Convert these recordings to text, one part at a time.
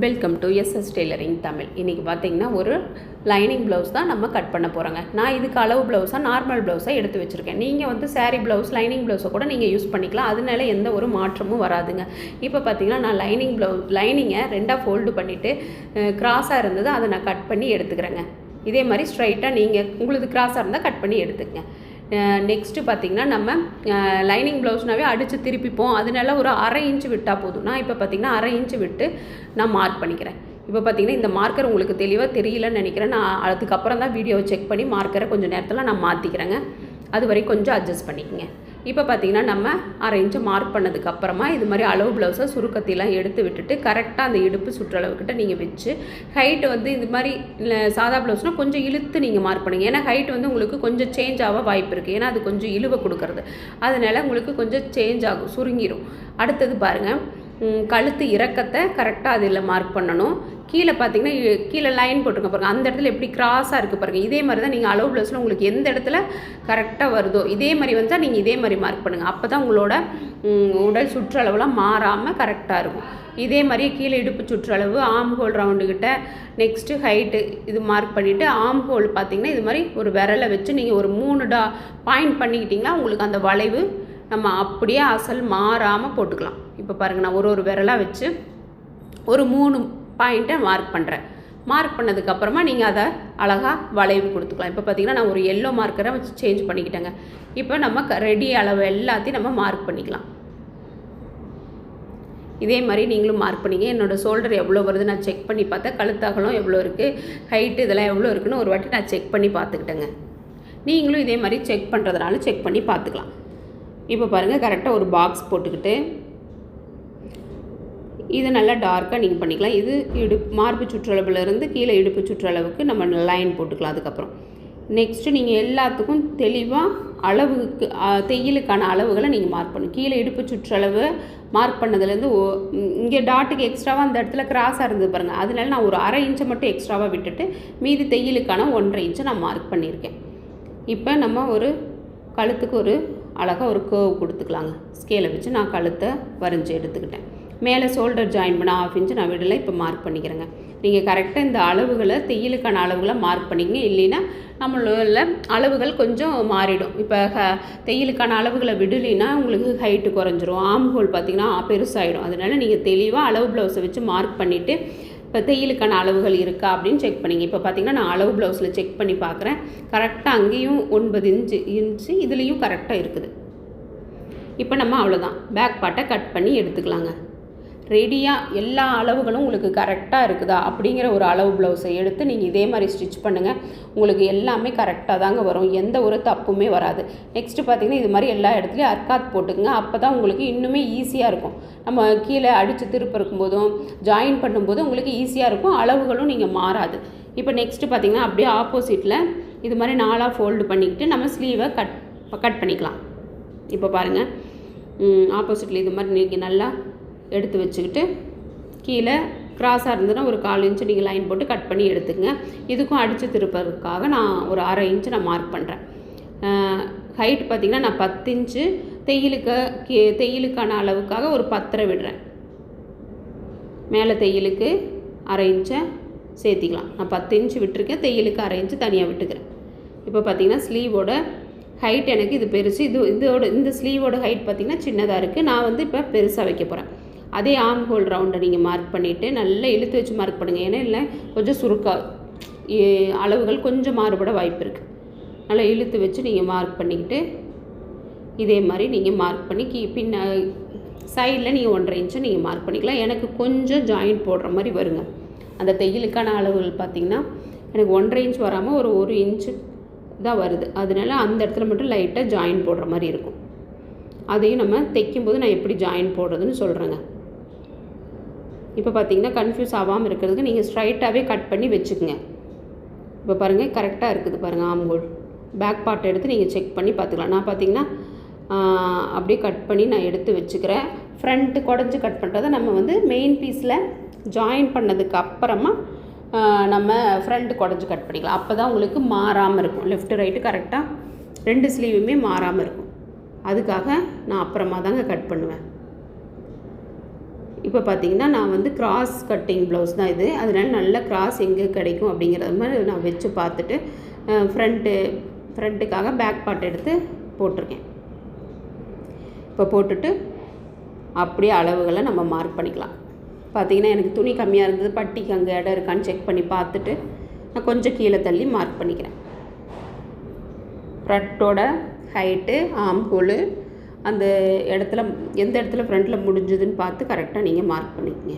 Welcome to SS tailoring Tamil. இன்றைக்கி பார்த்திங்கன்னா ஒரு லைனிங் ப்ளவுஸ் தான் நம்ம கட் பண்ண போகிறோங்க. நான் இதுக்கு அளவு ப்ளவுஸாக நார்மல் ப்ளவுஸாக எடுத்து வச்சுருக்கேன். நீங்கள் வந்து சாரீ ப்ளவுஸ் லைனிங் ப்ளவுஸை கூட நீங்கள் யூஸ் பண்ணிக்கலாம். அதனால எந்த ஒரு மாற்றமும் வராதுங்க. இப்போ பார்த்திங்கன்னா நான் லைனிங்கை ரெண்டாக ஃபோல்டு பண்ணிவிட்டு கிராஸாக இருந்தது அதை நான் கட் பண்ணி எடுத்துக்கிறேங்க. இதே மாதிரி ஸ்ட்ரைட்டாக நீங்கள் உங்களுக்கு கிராஸாக இருந்தால் கட் பண்ணி எடுத்துக்கங்க. நெக்ஸ்ட்டு பார்த்திங்கன்னா நம்ம லைனிங் ப்ளவுஸ்னாவே அடித்து திருப்பிப்போம். அதனால ஒரு அரை இன்ச்சு விட்டால் போதும். நான் இப்போ பார்த்திங்கன்னா அரை இன்ச்சு விட்டு நான் மார்க் பண்ணிக்கிறேன். இப்போ பார்த்திங்கன்னா இந்த மார்க்கர் உங்களுக்கு தெளிவாக தெரியலன்னு நினைக்கிறேன். நான் அதுக்கப்புறம் தான் வீடியோவை செக் பண்ணி மார்க்கரை கொஞ்சம் நேரத்தில் நான் மாற்றிக்கிறேங்க. அது வரைக்கும் கொஞ்சம் அட்ஜஸ்ட் பண்ணிக்கங்க. இப்போ பார்த்திங்கன்னா நம்ம அரை இன்ச்சு மார்க் பண்ணதுக்கப்புறமா இது மாதிரி அளவு ப்ளவுஸை சுருக்கத்திலாம் எடுத்து விட்டுட்டு கரெக்டாக அந்த இடுப்பு சுற்றளவுக்கிட்ட நீங்கள் வச்சு ஹைட்டு வந்து இது மாதிரி சாதா ப்ளவுஸ்னால் கொஞ்சம் இழுத்து நீங்கள் மார்க் பண்ணுங்கள். ஏன்னா ஹைட் வந்து உங்களுக்கு கொஞ்சம் சேஞ்ச் ஆக வாய்ப்பு இருக்குது. ஏன்னா அது கொஞ்சம் இழுவை கொடுக்குறது. அதனால் உங்களுக்கு கொஞ்சம் சேஞ்ச் ஆகும், சுருங்கிடும். அடுத்தது பாருங்கள், கழுத்து இறக்கத்தை கரெக்டாக அதில் மார்க் பண்ணணும். கீழே பார்த்தீங்கன்னா கீழே லைன் போட்டுருங்க பாருங்கள். அந்த இடத்துல எப்படி கிராஸாக இருக்குது பாருங்கள். இதே மாதிரி தான் நீங்கள் அளவு ப்ளவுஸில் உங்களுக்கு எந்த இடத்துல கரெக்டாக வருதோ இதே மாதிரி வந்தால் நீங்கள் இதே மாதிரி மார்க் பண்ணுங்கள். அப்போ தான் உங்களோட உடல் சுற்றளவுலாம் மாறாமல் கரெக்டாக இருக்கும். இதே மாதிரி கீழே இடுப்பு சுற்றளவு, ஆம் ஹோல் ரவுண்டுக்கிட்ட, நெக்ஸ்ட்டு ஹைட்டு இது மார்க் பண்ணிவிட்டு ஆம் ஹோல் பார்த்திங்கன்னா இது மாதிரி ஒரு விரலை வச்சு நீங்கள் ஒரு 3 பாயிண்ட் பண்ணிக்கிட்டிங்கன்னா உங்களுக்கு அந்த வளைவு நம்ம அப்படியே அசல் மாறாமல் போட்டுக்கலாம். இப்போ பாருங்கள், நான் ஒரு விரலாக வச்சு ஒரு 3 பாயிண்ட்டை மார்க் பண்ணுறேன். மார்க் பண்ணதுக்கப்புறமா நீங்கள் அதை அழகாக வளைவு கொடுத்துக்கலாம். இப்போ பார்த்திங்கன்னா நான் ஒரு எல்லோ மார்க்கரை வச்சு சேஞ்ச் பண்ணிக்கிட்டேங்க. இப்போ நம்ம ரெடி அளவு எல்லாத்தையும் நம்ம மார்க் பண்ணிக்கலாம். இதே மாதிரி நீங்களும் மார்க் பண்ணிங்க. என்னோடய ஷோல்டர் எவ்வளோ வருது நான் செக் பண்ணி பார்த்தேன். கழுத்தகலம் எவ்வளோ இருக்குது, ஹைட்டு இதெல்லாம் எவ்வளோ இருக்குன்னு ஒரு வாட்டி நான் செக் பண்ணி பார்த்துக்கிட்டேங்க. நீங்களும் இதே மாதிரி செக் பண்ணுறதுனால செக் பண்ணி பார்த்துக்கலாம். இப்போ பாருங்கள், கரெக்டாக ஒரு பாக்ஸ் போட்டுக்கிட்டு இது நல்லா டார்க்காக நீங்கள் பண்ணிக்கலாம். இது மார்பு சுற்றளவுலேருந்து கீழே இடுப்பு சுற்றளவுக்கு நம்ம லைன் போட்டுக்கலாம். அதுக்கப்புறம் நெக்ஸ்ட்டு நீங்கள் எல்லாத்துக்கும் தெளிவாக அளவுக்கு தையலுக்கான அளவுகளை நீங்கள் மார்க் பண்ணணும். கீழே இடுப்பு சுற்றளவு மார்க் பண்ணதுலேருந்து இங்கே டாட்டுக்கு எக்ஸ்ட்ராவாக அந்த இடத்துல கிராஸாக இருந்தது பாருங்கள். அதனால நான் ஒரு அரை இன்ச்சை மட்டும் எக்ஸ்ட்ராவாக விட்டுட்டு மீதி தையலுக்கான 1.5 இன்ச்சை நான் மார்க் பண்ணியிருக்கேன். இப்போ நம்ம ஒரு கழுத்துக்கு ஒரு அழகாக ஒரு கேர்வ் கொடுத்துக்கலாங்க. ஸ்கேலை வச்சு நான் கழுத்தை வரைஞ்சி எடுத்துக்கிட்டேன். மேலே ஷோல்டர் ஜாயின் பண்ண 1/2 இன்ச்சு நான் விடலை. இப்போ மார்க் பண்ணிக்கிறேங்க. நீங்கள் கரெக்டாக இந்த அளவுகளை தையலுக்கான அளவுகளை மார்க் பண்ணிங்க. இல்லைன்னா நம்மளோட அளவுகள் கொஞ்சம் மாறிடும். இப்போ தையலுக்கான அளவுகளை விடலைன்னா உங்களுக்கு ஹைட்டு குறைஞ்சிரும். ஆம் ஹோல் பார்த்திங்கன்னா பெருசாகிடும். அதனால் நீங்கள் தெளிவாக அளவு ப்ளவுஸை வச்சு மார்க் பண்ணிவிட்டு இப்போ தையலுக்கான அளவுகள் இருக்கா அப்படின்னு செக் பண்ணிங்க. இப்போ பார்த்திங்கன்னா நான் அளவு ப்ளவுஸில் செக் பண்ணி பார்க்குறேன். கரெக்டாக அங்கேயும் 9 இன்ச்சு இதுலேயும் கரெக்டாக இருக்குது. இப்போ நம்ம அவ்வளோதான், பேக் பார்ட்டை கட் பண்ணி எடுத்துக்கலாங்க. ரெடியாக எல்லா அளவுகளும் உங்களுக்கு கரெக்டாக இருக்குதா அப்படிங்கிற ஒரு அளவு ப்ளவுஸை எடுத்து நீங்கள் இதே மாதிரி ஸ்டிச் பண்ணுங்கள். உங்களுக்கு எல்லாமே கரெக்டாக தாங்க வரும். எந்த ஒரு தப்புமே வராது. நெக்ஸ்ட்டு பார்த்திங்கன்னா இது மாதிரி எல்லா இடத்துலையும் அர்க்காத் போட்டுக்குங்க. அப்போ தான் உங்களுக்கு இன்னுமே ஈஸியாக இருக்கும். நம்ம கீழே அடித்து திருப்ப இருக்கும்போதும் ஜாயின் பண்ணும்போதும் உங்களுக்கு ஈஸியாக இருக்கும். அளவுகளும் நீங்கள் மாறாது. இப்போ நெக்ஸ்ட்டு பார்த்திங்கன்னா அப்படியே ஆப்போசிட்டில் இது மாதிரி 4ஆக ஃபோல்டு பண்ணிக்கிட்டு நம்ம ஸ்லீவை கட் பண்ணிக்கலாம். இப்போ பாருங்கள், ஆப்போசிட்டில் இது மாதிரி நீங்கள் நல்லா எடுத்து வச்சுக்கிட்டு கீழே கிராஸாக இருந்ததுன்னா ஒரு 1/4 இன்ச்சு நீங்கள் லைன் போட்டு கட் பண்ணி எடுத்துக்கங்க. இதுக்கும் அடித்து திருப்பதுக்காக நான் ஒரு அரை இன்ச்சு நான் மார்க் பண்ணுறேன். ஹைட் பார்த்திங்கன்னா நான் 10 இன்ச்சு தையலுக்கான அளவுக்காக ஒரு 10.5 விடுறேன். மேலே தையலுக்கு அரை இன்ச்சை சேர்த்திக்கலாம். நான் 10 இன்ச்சு விட்டுருக்கேன், தையலுக்கு அரை இன்ச்சு தனியாக விட்டுக்கிறேன். இப்போ பார்த்திங்கன்னா ஸ்லீவோட ஹைட் எனக்கு இது பெருசு. இந்த ஸ்லீவோட ஹைட் பார்த்திங்கன்னா சின்னதாக இருக்குது. நான் வந்து இப்போ பெருசாக வைக்க போகிறேன். அதே ஆம் ஹோல் ரவுண்டை நீங்கள் மார்க் பண்ணிவிட்டு நல்லா இழுத்து வச்சு மார்க் பண்ணுங்கள். ஏன்னா இல்லை கொஞ்சம் அளவுகள் கொஞ்சம் மாறுபட வாய்ப்பு இருக்குது. நல்லா இழுத்து வச்சு நீங்கள் மார்க் பண்ணிக்கிட்டு இதே மாதிரி நீங்கள் மார்க் பண்ணி சைடில் நீங்கள் 1.5 இன்ச்சு நீங்கள் மார்க் பண்ணிக்கலாம். எனக்கு கொஞ்சம் ஜாயிண்ட் போடுற மாதிரி வருங்க. அந்த தையலுக்கான அளவுகள் பார்த்திங்கன்னா எனக்கு 1.5 இன்ச் வராமல் ஒரு 1 இன்ச்சு தான் வருது. அதனால அந்த இடத்துல மட்டும் லைட்டாக ஜாயின் போடுற மாதிரி இருக்கும். அதையும் நம்ம தைக்கும்போது நான் எப்படி ஜாயின் போடுறதுன்னு சொல்கிறேங்க. இப்போ பார்த்திங்கன்னா கன்ஃபியூஸ் ஆகாமல் இருக்கிறதுக்கு நீங்கள் ஸ்ட்ரைட்டாகவே கட் பண்ணி வச்சுக்கோங்க. இப்போ பாருங்கள், கரெக்டாக இருக்குது பாருங்கள். ஆம் ஹோல் பேக் பார்ட் எடுத்து நீங்கள் செக் பண்ணி பார்த்துக்கலாம். நான் பார்த்திங்கன்னா அப்படியே கட் பண்ணி நான் எடுத்து வச்சுக்கிறேன். ஃப்ரண்ட்டு குடஞ்சி கட் பண்ணுறதை நம்ம வந்து மெயின் பீஸில் ஜாயின் பண்ணதுக்கு அப்புறமா நம்ம ஃப்ரண்ட் குடஞ்சி கட் பண்ணிக்கலாம். அப்போ தான் உங்களுக்கு மாறாமல் இருக்கும். லெஃப்ட்டு ரைட்டு கரெக்டாக 2 ஸ்லீவுமே மாறாமல் இருக்கும். அதுக்காக நான் அப்புறமா தாங்க கட் பண்ணுவேன். இப்போ பார்த்திங்கன்னா நான் வந்து கிராஸ் கட்டிங் ப்ளவுஸ் தான் இது, அதனால் நல்ல கிராஸ் எங்கே கிடைக்கும் அப்படிங்கிற மாதிரி நான் வச்சு பார்த்துட்டு ஃப்ரண்ட்டுக்காக பேக் பார்ட் எடுத்து போட்டிருக்கேன். இப்போ போட்டுட்டு அப்படியே அளவுகளை நம்ம மார்க் பண்ணிக்கலாம். பார்த்திங்கன்னா எனக்கு துணி கம்மியாக இருந்தது, பட்டிக்கு அங்கே இடம் இருக்கான்னு செக் பண்ணி பார்த்துட்டு நான் கொஞ்சம் கீழே தள்ளி மார்க் பண்ணிக்கிறேன். ஃப்ரண்ட்டோட ஹைட்டு, ஆம்ஹோலு, அந்த இடத்துல எந்த இடத்துல ஃப்ரண்ட்டில் முடிஞ்சதுன்னு பார்த்து கரெக்டாக நீங்கள் மார்க் பண்ணிக்கங்க.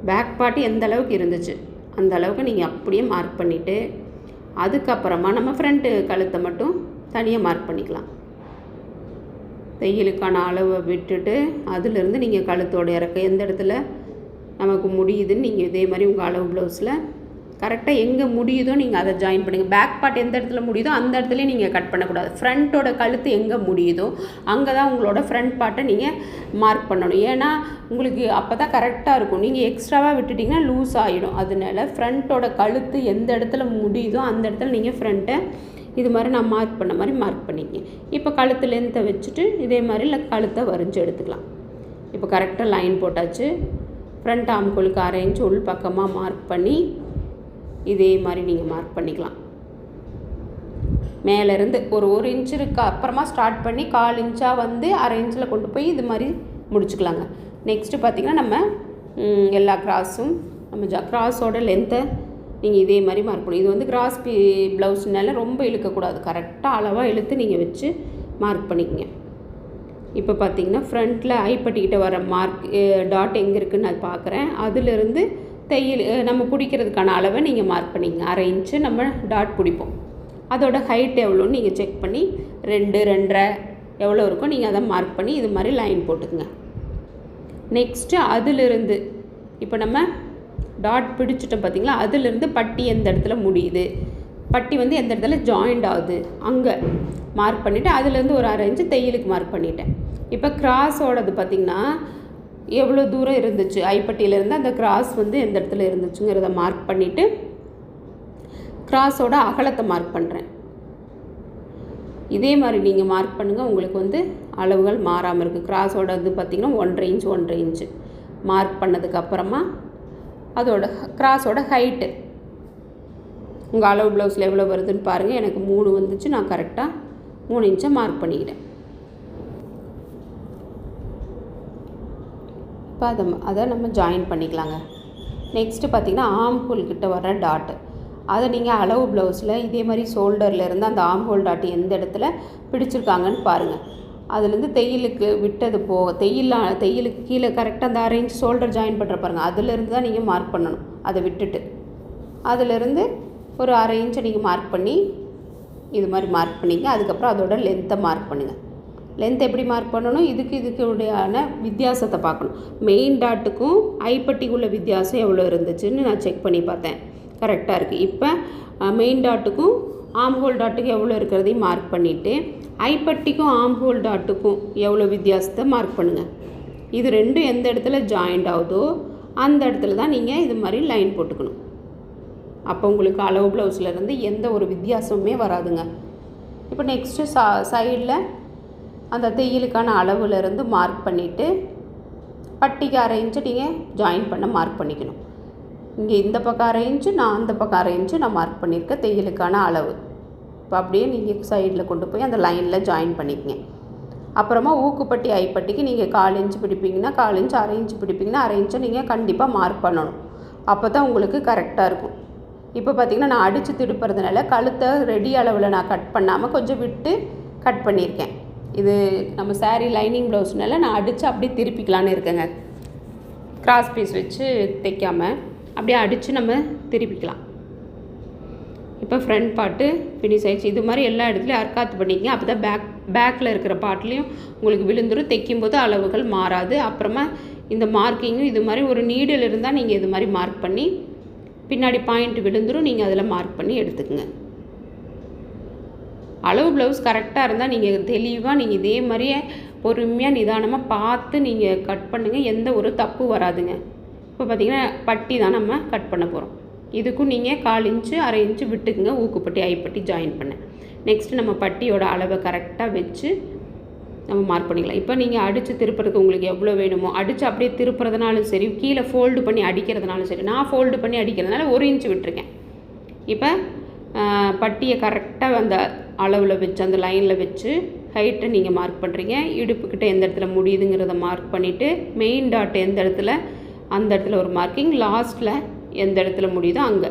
பேக் பார்ட்டு எந்த அளவுக்கு இருந்துச்சு அந்த அளவுக்கு நீங்கள் அப்படியே மார்க் பண்ணிவிட்டு அதுக்கப்புறமா நம்ம ஃப்ரண்ட்டு கழுத்தை மட்டும் தனியாக மார்க் பண்ணிக்கலாம். தையலுக்கான அளவை விட்டுட்டு அதிலிருந்து நீங்கள் கழுத்தோட இறக்க எந்த இடத்துல நமக்கு முடியுதுன்னு நீங்கள் இதே மாதிரி உங்கள் அளவு ப்ளவுஸில் கரெக்டாக எங்கே முடியுதோ நீங்கள் அதை ஜாயின் பண்ணுங்கள். பேக் பார்ட் எந்த இடத்துல முடியுதோ அந்த இடத்துலையும் நீங்கள் கட் பண்ணக்கூடாது. ஃப்ரண்ட்டோட கழுத்து எங்கே முடியுதோ அங்கே தான் உங்களோட ஃப்ரண்ட் பார்ட்டை நீங்கள் மார்க் பண்ணணும். ஏன்னா உங்களுக்கு அப்போ தான் கரெக்டாக இருக்கும். நீங்கள் எக்ஸ்ட்ராவாக விட்டுட்டிங்கன்னா லூஸ் ஆகிடும். அதனால ஃப்ரண்ட்டோட கழுத்து எந்த இடத்துல முடியுதோ அந்த இடத்துல நீங்கள் ஃப்ரண்ட்டை இது மாதிரி நான் மார்க் பண்ண மாதிரி மார்க் பண்ணிக்கேன். இப்போ கழுத்து லென்த்தை வச்சுட்டு இதே மாதிரி கழுத்தை வரைஞ்சி எடுத்துக்கலாம். இப்போ கரெக்டாக லைன் போட்டாச்சு. ஃப்ரண்ட் ஆம்கோலுக்கு 1/2 இன்ச் உள் பக்கமாக மார்க் பண்ணி இதே மாதிரி நீங்கள் மார்க் பண்ணிக்கலாம். மேலேருந்து ஒரு இன்ச்சுக்கு அப்புறமா ஸ்டார்ட் பண்ணி 1/4 இன்ச்சாக வந்து 1/2 இன்ச்சில் கொண்டு போய் இது மாதிரி முடிச்சுக்கலாங்க. நெக்ஸ்ட்டு பார்த்திங்கன்னா நம்ம எல்லா கிராஸும் நம்ம கிராஸோட லென்த்தை நீங்கள் இதே மாதிரி மார்க் பண்ணணும். இது வந்து கிராஸ் ப்ளவுஸ்னால ரொம்ப இழுக்கக்கூடாது, கரெக்டாக அளவாக இழுத்து நீங்கள் வச்சு மார்க் பண்ணிக்கங்க. இப்போ பார்த்திங்கன்னா ஃப்ரண்ட்டில் ஐப்பட்டிக்கிட்ட வர மார்க் டாட் எங்கே இருக்குதுன்னு நான் பார்க்குறேன். அதிலிருந்து தையல் நம்ம பிடிக்கிறதுக்கான அளவை நீங்கள் மார்க் பண்ணிக்கங்க. 1/2 இன்ச்சு நம்ம டாட் பிடிப்போம். அதோட ஹைட் எவ்வளோன்னு நீங்கள் செக் பண்ணி 2, 2.5 எவ்வளோ இருக்கோ நீங்கள் அதை மார்க் பண்ணி இது மாதிரி லைன் போட்டுக்குங்க. நெக்ஸ்ட்டு அதிலிருந்து இப்போ நம்ம டாட் பிடிச்சிட்டோம் பார்த்திங்களா, அதிலிருந்து பட்டி எந்த இடத்துல முடியுது, பட்டி வந்து எந்த இடத்துல ஜாயிண்ட் ஆகுது அங்கே மார்க் பண்ணிவிட்டு அதுலேருந்து ஒரு 1/2 இன்ச்சு தையலுக்கு மார்க் பண்ணிவிட்டேன். இப்போ கிராஸோடது பார்த்திங்கன்னா எவ்வளோ தூரம் இருந்துச்சு, ஐப்பட்டியிலேருந்து அந்த கிராஸ் வந்து எந்த இடத்துல இருந்துச்சுங்கிறத மார்க் பண்ணிவிட்டு கிராஸோட அகலத்தை மார்க் பண்ணுறேன். இதே மாதிரி நீங்கள் மார்க் பண்ணுங்கள், உங்களுக்கு வந்து அளவுகள் மாறாமல் இருக்குது. கிராஸோட இது பார்த்திங்கன்னா 1.5 இன்ச்சு மார்க் பண்ணதுக்கப்புறமா அதோட கிராஸோட ஹைட்டு உங்கள் அளவு ப்ளவுஸில் எவ்வளோ வருதுன்னு பாருங்கள். எனக்கு 3 வந்துச்சு, நான் கரெக்டாக 3 இன்ச்சை மார்க் பண்ணிக்கிறேன். இப்போ அதை நம்ம ஜாயின் பண்ணிக்கலாங்க. நெக்ஸ்ட்டு பார்த்திங்கன்னா ஆம்ஹோல் கிட்ட வர டாட்டு அதை நீங்கள் அளவு ப்ளவுஸில் இதே மாதிரி ஷோல்டரில் இருந்து அந்த ஆம்ஹோல் டாட்டு எந்த இடத்துல பிடிச்சிருக்காங்கன்னு பாருங்கள். அதுலேருந்து தையலுக்கு விட்டது போக தையலுக்கு கீழே கரெக்டாக அந்த 1/2 இன்ச் ஷோல்டர் ஜாயின் பண்ணுற பாருங்கள், அதிலேருந்து தான் நீங்கள் மார்க் பண்ணணும். அதை விட்டுட்டு அதிலேருந்து ஒரு 1/2 இன்ச்சை நீங்கள் மார்க் பண்ணி இது மாதிரி மார்க் பண்ணிங்க. அதுக்கப்புறம் அதோட லென்த்தை மார்க் பண்ணுங்கள். லென்த் எப்படி மார்க் பண்ணணும், இதுக்குடையான வித்தியாசத்தை பார்க்கணும். மெயின் டாட்டுக்கும் ஐப்பட்டிக்குள்ள வித்தியாசம் எவ்வளோ இருந்துச்சுன்னு நான் செக் பண்ணி பார்த்தேன், கரெக்டாக இருக்குது. இப்போ மெயின் டாட்டுக்கும் ஆம்ஹோல் டாட்டுக்கும் எவ்வளோ இருக்கிறதையும் மார்க் பண்ணிவிட்டு ஐப்பட்டிக்கும் ஆம்ஹோல் டாட்டுக்கும் எவ்வளோ வித்தியாசத்தை மார்க் பண்ணுங்கள். இது ரெண்டும் எந்த இடத்துல ஜாயிண்ட் ஆகுதோ அந்த இடத்துல தான் நீங்கள் இது மாதிரி லைன் போட்டுக்கணும். அப்போ உங்களுக்கு அளவு ப்ளவுஸ்லேருந்து எந்த ஒரு வித்தியாசமுமே வராதுங்க. இப்போ நெக்ஸ்ட்டு சைடில் அந்த தையலுக்கான அளவுலேருந்து மார்க் பண்ணிவிட்டு பட்டிக்கு 1/2 இன்ச்சு நீங்கள் ஜாயின் பண்ண மார்க் பண்ணிக்கணும். இங்கே இந்த பக்கம் 1/2 இன்ச்சு, நான் அந்த பக்கம் 1/2 இன்ச்சு நான் மார்க் பண்ணியிருக்கேன் தையலுக்கான அளவு. இப்போ அப்படியே நீங்கள் சைடில் கொண்டு போய் அந்த லைனில் ஜாயின் பண்ணிக்கங்க. அப்புறமா ஊக்குப்பட்டி ஐப்பட்டிக்கு நீங்கள் 1/4 இன்ச்சு பிடிப்பீங்கன்னா 1/4 இன்ச்சு, 1/2 இன்ச்சு பிடிப்பீங்கன்னா 1/2 இன்ச்சை நீங்கள் கண்டிப்பாக மார்க் பண்ணணும். அப்போ தான் உங்களுக்கு கரெக்டாக இருக்கும். இப்போ பார்த்திங்கன்னா நான் அடித்து திருப்புறதுனால கழுத்தை ரெடி அளவில் நான் கட் பண்ணாமல் கொஞ்சம் விட்டு கட் பண்ணியிருக்கேன். இது நம்ம சாரீ லைனிங் ப்ளவுஸ்னால நான் அடித்து அப்படியே திருப்பிக்கலான்னு இருக்கேங்க. கிராஸ் பீஸ் வச்சு தைக்காமல் அப்படியே அடித்து நம்ம திருப்பிக்கலாம். இப்போ ஃப்ரண்ட் பார்ட்டு ஃபினிஷ் ஆகிடுச்சு. இது மாதிரி எல்லா இடத்துலையும் அர்க்காத்து பண்ணிக்கங்க. அப்போ தான் பேக்கில் இருக்கிற பார்ட்லேயும் உங்களுக்கு விழுந்துடும். தைக்கும்போது அளவுகள் மாறாது. அப்புறமா இந்த மார்க்கிங்கும் இது மாதிரி ஒரு நீடில் இருந்தால் நீங்கள் இது மாதிரி மார்க் பண்ணி பின்னாடி பாயிண்ட் விழுந்துடும், நீங்கள் அதில் மார்க் பண்ணி எடுத்துக்கங்க. அளவு ப்ளவுஸ் கரெக்டாக இருந்தால் நீங்கள் தெளிவாக நீங்கள் இதே மாதிரியே பொறுமையாக நிதானமாக பார்த்து நீங்கள் கட் பண்ணுங்கள், எந்த ஒரு தப்பு வராதுங்க. இப்போ பார்த்திங்கன்னா பட்டி தான் நம்ம கட் பண்ண போகிறோம். இதுக்கும் நீங்கள் 1/4 இன்ச்சு 1/2 இன்ச்சு விட்டுக்குங்க ஊக்குப்பட்டி ஐப்பட்டி ஜாயின் பண்ண. நெக்ஸ்ட்டு நம்ம பட்டியோட அளவை கரெக்டாக வச்சு நம்ம மார்க் பண்ணிக்கலாம். இப்போ நீங்கள் அடித்து திருப்புறதுக்கு உங்களுக்கு எவ்வளோ வேணுமோ அடித்து அப்படியே திருப்புறதுனாலும் சரி, கீழே ஃபோல்டு பண்ணி அடிக்கிறதுனாலும் சரி. நான் ஃபோல்டு பண்ணி அடிக்கிறதுனால 1 இன்ச் விட்டுருக்கேன். இப்போ பட்டியை கரெக்டாக அந்த அளவில் வச்சு அந்த லைனில் வச்சு ஹைட்டை நீங்கள் மார்க் பண்ணுறீங்க. இடுப்புக்கிட்ட எந்த இடத்துல முடியுதுங்கிறத மார்க் பண்ணிவிட்டு மெயின் டாட் எந்த இடத்துல அந்த இடத்துல ஒரு மார்க்கிங், லாஸ்ட்டில் எந்த இடத்துல முடியுதோ அங்கே.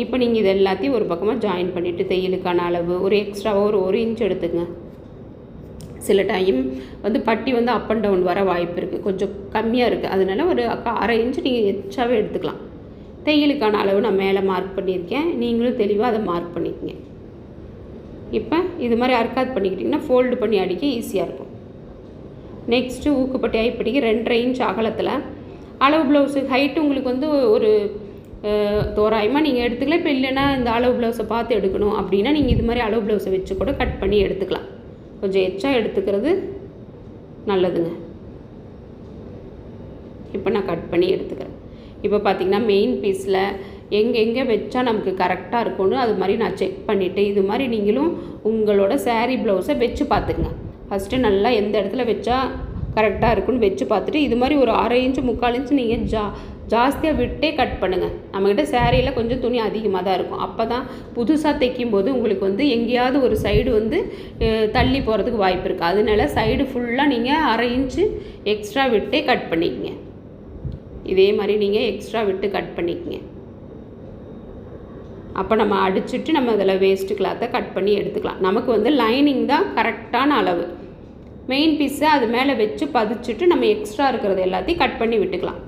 இப்போ நீங்கள் இது எல்லாத்தையும் ஒரு பக்கமாக ஜாயின் பண்ணிவிட்டு தையலுக்கான அளவு ஒரு எக்ஸ்ட்ராவாக ஒரு இன்ச் எடுத்துங்க. சில டைம் வந்து பட்டி வந்து அப் அண்ட் டவுன் வர வாய்ப்பு இருக்குது, கொஞ்சம் கம்மியாக இருக்குது, அதனால ஒரு 1/2 இன்ச் நீங்கள் எக்ஸ்ட்ராவே எடுத்துக்கலாம். தையலுக்கான அளவு நான் மேலே மார்க் பண்ணியிருக்கேன், நீங்களும் தெளிவாக அதை மார்க் பண்ணிக்கங்க. இப்போ இது மாதிரி அர்க்காத் பண்ணிக்கிட்டிங்கன்னா ஃபோல்டு பண்ணி அடிக்க ஈஸியாக இருக்கும். நெக்ஸ்ட்டு ஊக்குப்பட்டி ஐப்பட்டிக்கு 2.5 இன்ச் அகலத்தில் அளவு ப்ளவுஸு ஹைட்டு உங்களுக்கு வந்து ஒரு தோராயமாக நீங்கள் எடுத்துக்கலாம். இப்போ இல்லைன்னா இந்த அளவு ப்ளவுஸை பார்த்து எடுக்கணும் அப்படின்னா நீங்கள் இது மாதிரி அளவு ப்ளவுஸை வச்சு கூட கட் பண்ணி எடுத்துக்கலாம். கொஞ்சம் எச்சா எடுத்துக்கிறது நல்லதுங்க. இப்போ நான் கட் பண்ணி எடுத்துக்கிறேன். இப்போ பார்த்திங்கன்னா மெயின் பீஸில் எங்கே வச்சா நமக்கு கரெக்டாக இருக்கும்னு அது மாதிரி நான் செக் பண்ணிவிட்டு இது மாதிரி நீங்களும் உங்களோட saree ப்ளவுஸை வச்சு பார்த்துக்குங்க. ஃபஸ்ட்டு நல்லா எந்த இடத்துல வச்சா கரெக்டாக இருக்குன்னு வச்சு பார்த்துட்டு இது மாதிரி ஒரு 1/2 இன்ச்சு 3/4 இன்ச்சு நீங்கள் ஜாஸ்தியாக விட்டே கட் பண்ணுங்கள். நம்மக்கிட்ட சேரீயில் கொஞ்சம் துணி அதிகமாக தான் இருக்கும். அப்போ தான் புதுசாக தைக்கும் போது உங்களுக்கு வந்து எங்கேயாவது ஒரு சைடு வந்து தள்ளி போகிறதுக்கு வாய்ப்பு இருக்குது. அதனால சைடு ஃபுல்லாக நீங்கள் 1/2 இன்ச்சு எக்ஸ்ட்ரா விட்டே கட் பண்ணிக்கங்க. இதே மாதிரி நீங்கள் எக்ஸ்ட்ரா விட்டு கட் பண்ணிக்கங்க. அப்போ நம்ம அடிச்சுட்டு நம்ம அதில் வேஸ்ட்டு கிளாத்தை கட் பண்ணி எடுத்துக்கலாம். நமக்கு வந்து லைனிங் தான் கரெக்டான அளவு. மெயின் பீஸை அது மேலே வச்சு பதிச்சுட்டு நம்ம எக்ஸ்ட்ரா இருக்கிறது எல்லாத்தையும் கட் பண்ணி விட்டுக்கலாம்.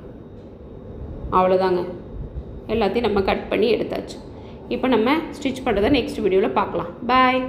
அவ்வளோதாங்க, எல்லாத்தையும் நம்ம கட் பண்ணி எடுத்தாச்சு. இப்போ நம்ம ஸ்டிச் பண்ணுறதை நெக்ஸ்ட் வீடியோவில் பார்க்கலாம். பாய்.